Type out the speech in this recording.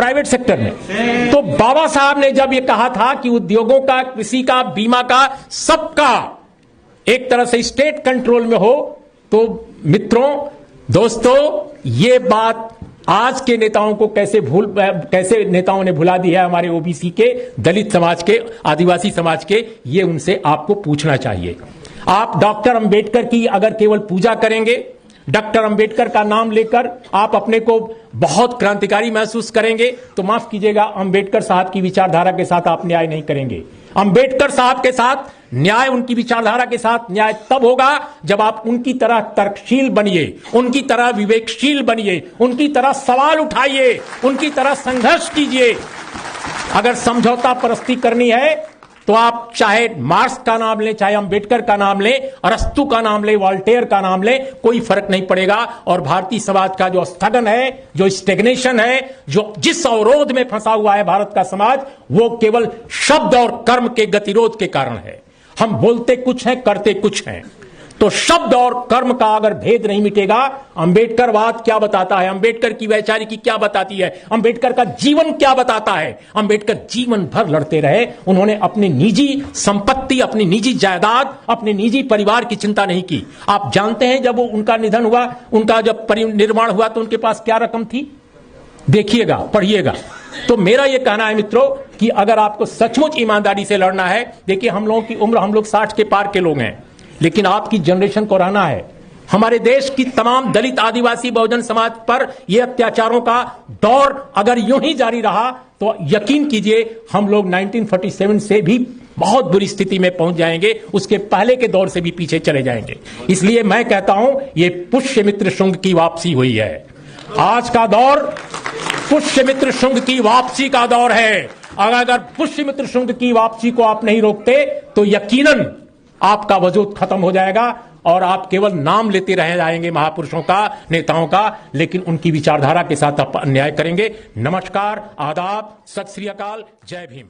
Private sector में। तो बाबा साहब ने जब ये कहा था कि उद्योगों का, कृषि का, बीमा का, सबका एक तरह से स्टेट कंट्रोल में हो, तो मित्रों, दोस्तों, ये बात आज के नेताओं को कैसे नेताओं ने भुला दी है, हमारे ओबीसी के, दलित समाज के, आदिवासी समाज के, ये उनसे आपको पूछना चाहिए। आप डॉक्टर अंबेडकर की अगर केवल पूजा करेंगे, डॉक्टर अंबेडकर का नाम लेकर आप अपने को बहुत क्रांतिकारी महसूस करेंगे, तो माफ कीजिएगा, अंबेडकर साहब की विचारधारा के साथ आप न्याय नहीं करेंगे। अंबेडकर साहब के साथ न्याय, उनकी विचारधारा के साथ न्याय तब होगा जब आप उनकी तरह तर्कशील बनिए, उनकी तरह विवेकशील बनिए, उनकी तरह सवाल उठाइए, उनकी तरह संघर्ष कीजिए। अगर समझौता परस्ती करनी है तो आप चाहे मार्क्स का नाम लें, चाहे अंबेडकर का नाम लें, अरस्तु का नाम लें, वॉल्टेयर का नाम लें, कोई फर्क नहीं पड़ेगा। और भारतीय समाज का जो स्थगन है, जो स्टेग्नेशन है, जो जिस अवरोध में फंसा हुआ है भारत का समाज, वो केवल शब्द और कर्म के गतिरोध के कारण है। हम बोलते कुछ हैं, करते कुछ हैं। तो शब्द और कर्म का अगर भेद नहीं मिटेगा, अंबेडकरवाद क्या बताता है, अंबेडकर की वैचारिकी क्या बताती है, अंबेडकर का जीवन क्या बताता है। अंबेडकर जीवन भर लड़ते रहे, उन्होंने अपनी निजी संपत्ति, अपनी निजी जायदाद, अपने निजी परिवार की चिंता नहीं की। आप जानते हैं जब उनका निधन हुआ, उनका जब परिनिर्वाण हुआ, तो उनके पास क्या रकम थी, देखिएगा, पढ़िएगा। तो मेरा यह कहना है मित्रों कि अगर आपको सचमुच ईमानदारी से लड़ना है, देखिए हम लोगों की उम्र, हम लोग 60 के पार के लोग हैं, लेकिन आपकी जनरेशन को रहना है। हमारे देश की तमाम दलित, आदिवासी, बहुजन समाज पर यह अत्याचारों का दौर अगर यूं ही जारी रहा तो यकीन कीजिए हम लोग 1947 से भी बहुत बुरी स्थिति में पहुंच जाएंगे, उसके पहले के दौर से भी पीछे चले जाएंगे। इसलिए मैं कहता हूं ये पुष्यमित्र शुंग की वापसी हुई है। आज का दौर पुष्यमित्र शुंग की वापसी का दौर है। अगर पुष्यमित्र शुंग की वापसी को आप नहीं रोकते तो यकीनन आपका वजूद खत्म हो जाएगा और आप केवल नाम लेते रह जाएंगे महापुरुषों का, नेताओं का, लेकिन उनकी विचारधारा के साथ आप अन्याय करेंगे। नमस्कार, आदाब, सत श्री अकाल, जय भीम।